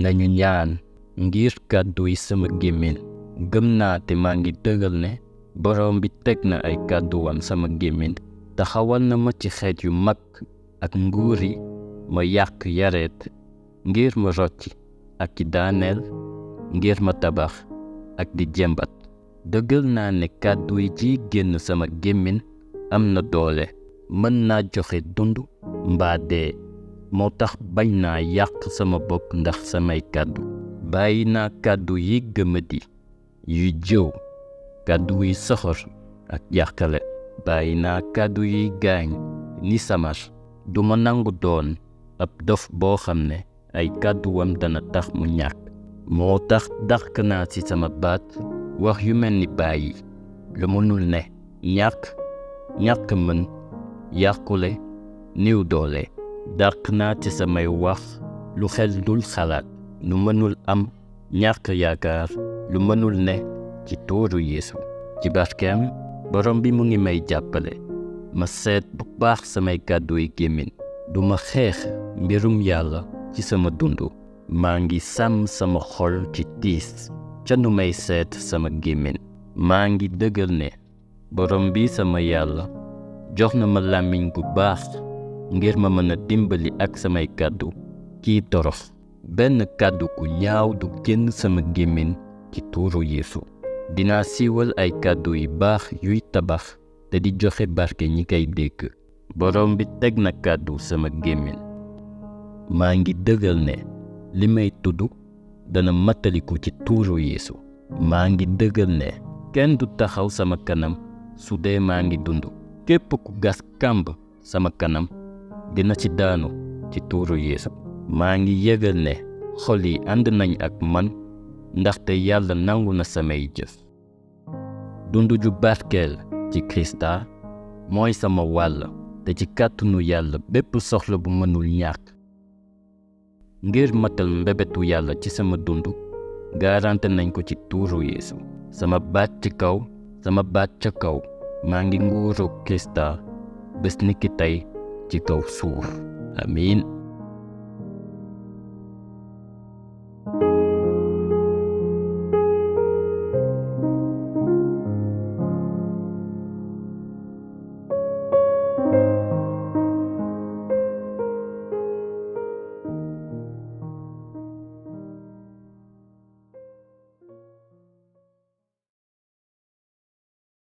nañu ñaan ngir kàddu yi sama gémmiñ gëm naa te maa ngi dëggal ne borom bi teg na ay kàdduwam sama gémmiñ taxawal na ma ci xeet yu mag ak nguur yi ma yàq yareet ngir ma rocci ak ci daaneel ngir ma tabax ak di jembat dëggal naa ne kàddu yi ci génn sama gémmiñ am na doole mën naa joxe dund mbaa dee moo tax bañ naa yàq sama bopp ndax samay kàddu bàyyi naa kàddu yi gëmadi yuy jëw kàddu yi soxor ak yàqale bàyyi naa kàddu yi gaañ ni samar duma nangu doon ab dof boo xam ne ay kàdduwam dana tax mu ñàkk moo tax dàq naa ci sama baat wax yu mel ni bàyyi lu mënul ne ñàkk mën yàqule néew doole dàq naa ci samay wax lu xel dul xalaat lu mënul am ñàkk yaakaar lu mënul ne ci tuuru Yeesu ci barkeem borom bi mu ngi may jàppale ma seet bu baax samay kàddu yi gémmiñ du ma xeex mbirum yàlla ci sama dund maa ngi sàmm sama xol ci tiis ca nu may seet sama gémmiñ maa ngi dëggal ne borom bi sama yàlla jox na ma làmmiñ gu baax ngir ma mën a dimbali ak samay kàddu kii torox benn kàddu ku ñaaw du génn sama gémmiñ ci tuuru Yeesu dinaa siiwal ay kàddu yu baax yuy tabax te di joxe barke ñi koy dégg borom bi teg na kàddu sama gémmiñ maa ngi dëggal ne li may tudd dana mataliku ci tuuru Yeesu maa ngi dëggal ne kenn du taxaw sama kanam su dee maa ngi dund képp ku gas kàmb sama kanam dina ci daanu ci tuuru Yeesu maa ngi yëgal ne xol yi ànd nañ ak man ndaxte yàlla nangu na samay jëf dund ju barkeel ci Krista mooy sama wàll te ci kàttanu yàlla bépp soxla bu mënul ñàkk ngir matal mbebetu yàlla ci sama dund garanté nañ ko ci tuuru Yeesu sama baat ca kaw maa ngi nguuru Krista bés niki tey ci kaw suuf amiin